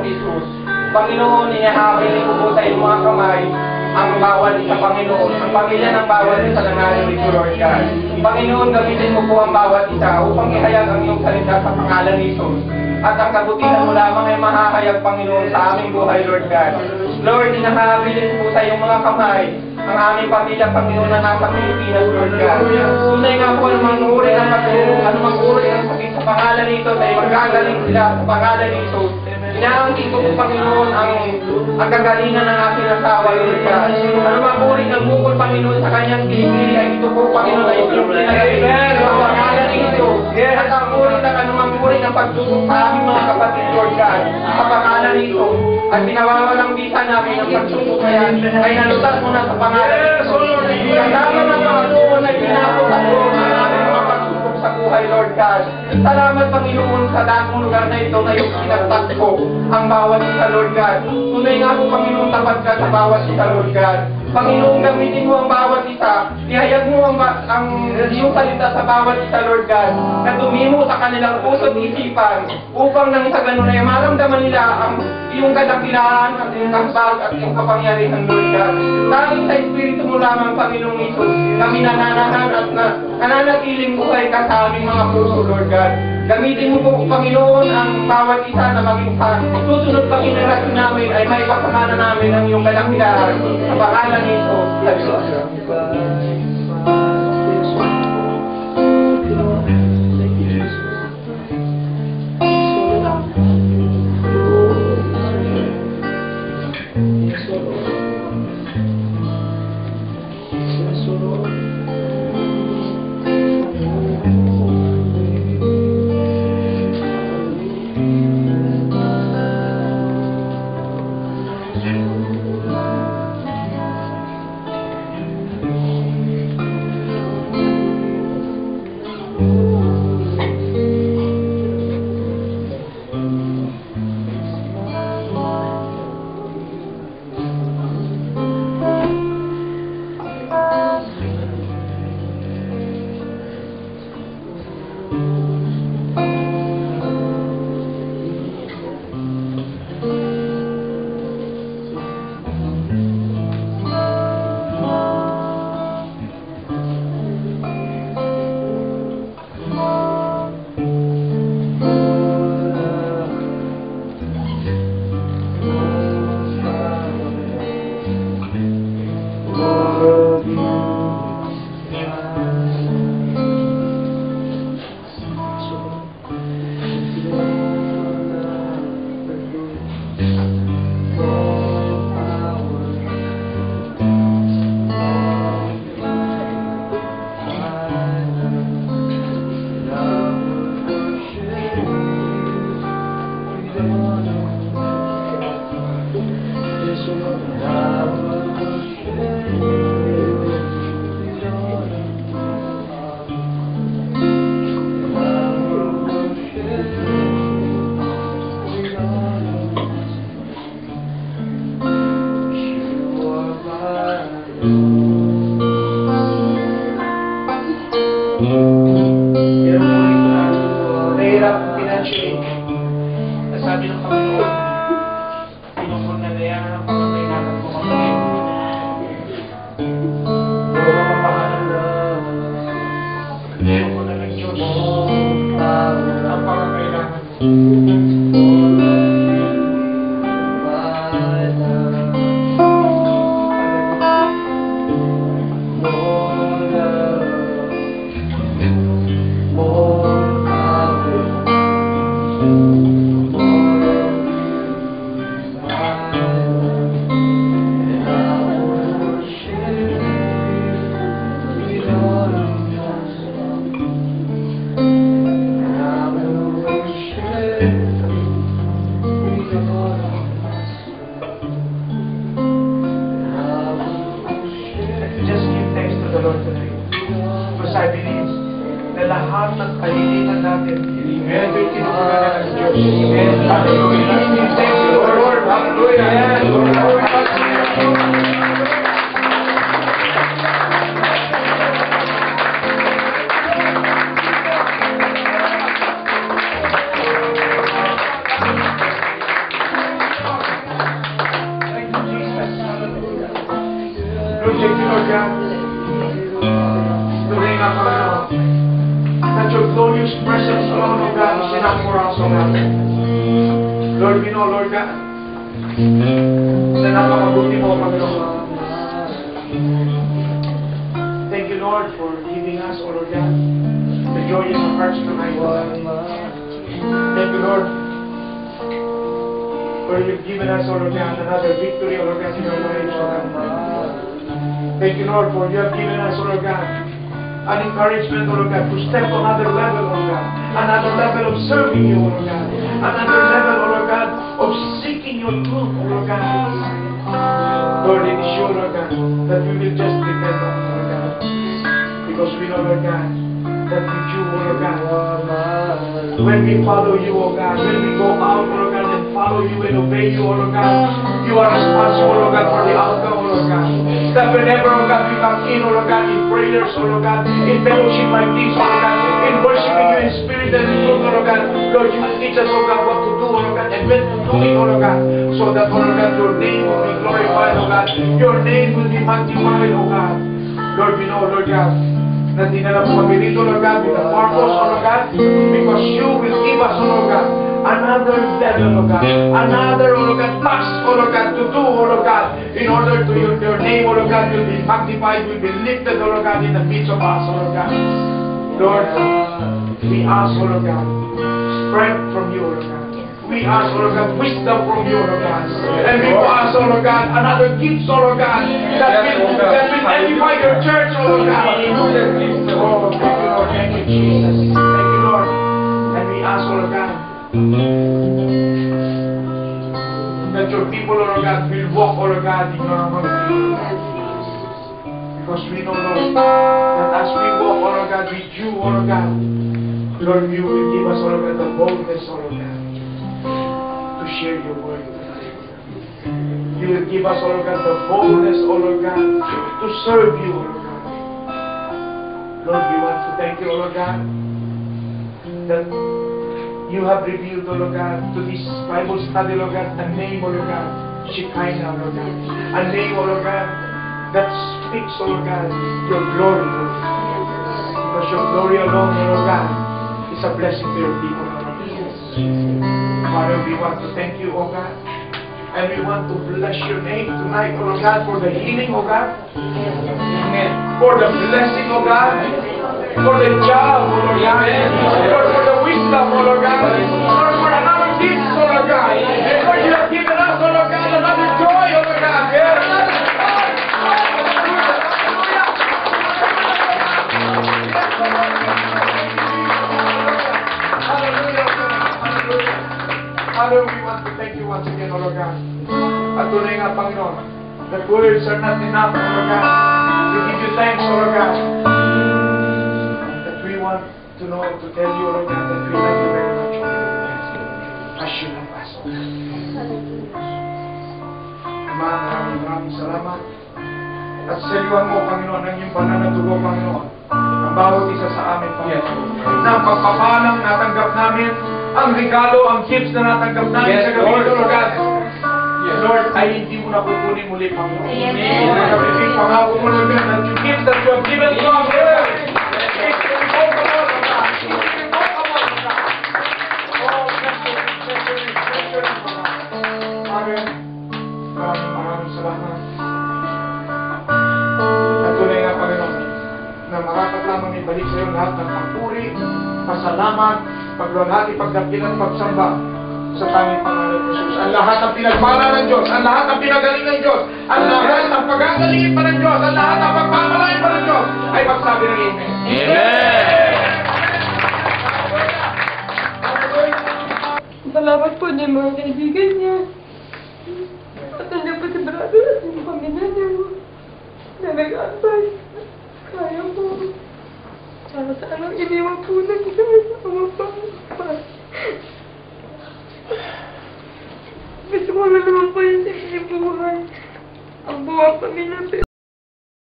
Jesus. Panginoon, inihahabilin ko po sa iyong mga kamay ang bawat isa, Panginoon, ang pamilya ng bawat isa na narito, Lord God. Panginoon, gamitin mo po ang bawat isa upang ihayag ang iyong salita sa pangalan ni Jesus. At ang kabutihan mo lamang ay mahahayag, Panginoon, sa aming buhay, Lord God. Lord, inihahabilin po sa iyong mga kamay ang aming pamilya, Panginoon, na nasa Pilipinas, Lord God. Tunay nga po anumang uri ng pagtulong, anumang uri ng sakit sa pangalan nito, ay magagaling sila sa pangalan ni Jesus. Inaangkin ko po, Panginoon, ang kagalingan ng aking asawa, Lord God. Anumang uri ng bukol, Panginoon, sa kanyang kilikili, ay ito po, Panginoon, ay itinulong sa pangalan ni Jesus. At ang uri ng anumang uri ng pagtulong sa aming mga kapatid, Lord God, sa pangalan ni Jesus. At pinawawalang bisa namin ang pagtulong na yan, ay nalutas mo na sa pangalan ni Jesus. Kasama ng mga tuon ay pinapot at tuon ang aming mga pagtulong sa buhay, Lord God. Salamat, Panginoon, sa dakong lugar na ito na yung pinagtatko ang bawat isa, Lord God. Tunay nga po, Panginoon, tapat ka sa bawat isa, Lord God. Panginoon, gamitin mo ang bawat isa. Ihayag mo ang iyong salita sa bawat isa, Lord God, na tumimo sa kanilang puso at isipan upang nang sa ganun ay maramdaman nila ang iyong kadakilaan at iyong kasbag at iyong kapangyarihan, Lord God. Tanging sa Espiritu mo lamang, Panginoong Isus, kami nananahan at nananatiling buhay ka sa aming mga puso, Lord God. Gamitin mo po, Panginoon, ang bawat isa na maging sa susunod pang generasyon namin ay may pasamana namin ang iyong kadakilaan sa pangalan ni Jesus. Nahirap financially. Nasabi ng Panginoon, pinupong na dayan ang pagkakainanan ko kami. Lord, we know, Lord God, na napakabuti mo, Panginoon. Thank you, Lord, for giving us, O Lord God, the joy in our hearts tonight, Lord. Thank you, Lord, for you've given us, O Lord God, another victory, O Lord God, in our lives, O God. Thank you, Lord, for you have given us, O Lord God, an encouragement, O Lord God, to step to another level, O Lord God, another level of serving you, O Lord God, another level, O Lord God, of seeking your truth, O Lord God. Lord, it is you, Lord God, that we will just depend on, O Lord God, because we know, Lord God, that with you, O Lord God, when we follow you, O God, when we go out, O Lord God, and follow you and obey you, O Lord God, you are responsible, O Lord God, for the outcome, O Lord God. That whenever, O Lord God, we come in, O Lord God, in prayers, O Lord God, in fellowship like this, O Lord God, in worshiping you in spirit and in truth, O Lord God, Lord, you will teach us, O God, what to do, O Lord God, and when to do it, O Lord God, so that, O Lord God, your name will be glorified, O God, your name will be magnified, O God. Lord, we know, Lord God, na dinala mo kami dito, Lord God, with a purpose, O Lord God, because you will give us, O Lord God, another level, O God, another, O Lord God, task, O Lord God, to do, O Lord God, in order to your name, O Lord God, will be magnified, will be lifted, O Lord God, in the midst of us, O Lord God. Lord, we ask, O Lord God, strength from you, O Lord God. We ask, O Lord God, wisdom from you, O Lord God. And we ask, O Lord God, another gift, O Lord God, that will edify your church, O Lord God. Oh, thank you, Lord. Thank you, Jesus. Thank you, Lord. And we ask, O Lord God, that your people, O Lord God, will walk, O Lord God, in your harmony. Because we know, Lord, that as we walk, O Lord God, with you, O Lord God, Lord, you will give us, O Lord God, the boldness, O Lord God, to share your word tonight. You will give us, O Lord God, the boldness, O Lord God, to serve you, O Lord God. Lord, we want to thank you, O Lord God, that you have revealed, O Lord God, to this Bible study, Lord God, a name, O Lord God, Shekinah, Lord God. A name, O Lord God, that speaks, O Lord God, your glory, Lord God. Because your glory alone, O Lord God, is a blessing to your people, O Lord God. Father, we want to thank you, O God. And we want to bless your name tonight, O Lord God, for the healing, O God. Amen. For the blessing, O God. For the job, O Lord God. Lord, for the wisdom, O Lord God. Lord, for another gift, O Lord God. Lord, you have given us, O Lord God, another joy, O Lord God. Yes. Father, we want to thank you once again, O Lord God. At tunay nga, Panginoon, that words are not enough, O Lord God. We give you thanks, O Lord God. That we want to know, to tell you, O Lord God, that we love you very much, O Lord God. As you love us, O God. Ama, maraming salamat. At saluhan mo, Panginoon, ang iyong banal na dugo, Panginoon. Ang bawat isa sa amin, Panginoon. Na ang pagpapalang natanggap namin, ang regalo, ang gifts na natanggap namin sa gabi ito, Lord God. Lord, ay hindi mo na kukunin muli, Panginoon. Amen. Pangako mo, Lord God, that you give that you have given to us. It's irrevocable, Lord God. It's irrevocable, Lord God. Oh, bless you, Lord God. Father, maraming salamat. At tunay nga, Panginoon, na marapat lamang ibalik sa iyo lahat ng pagpuri, pasalamat, pagluwalhati, pagdakilan, pagsamba sa tanging pangalan ng Jesus. Ang lahat ng pinagpala ng Diyos, ang lahat ng pinagaling ng Diyos, ang lahat ng pagagalingin pa ng Diyos, ang lahat ng pagpapalain pa ng Diyos, ay magsabi ng Amen. Amen! Salamat po niya mga kaibigan niya. At nandiyan po si brother at yung pamilya niya. Na nag-aantay. Kaya po. Para sa anong iniwan po na kita sa mga pa. Gusto ko na naman po yung simple buhay. Ang buwang pamilya.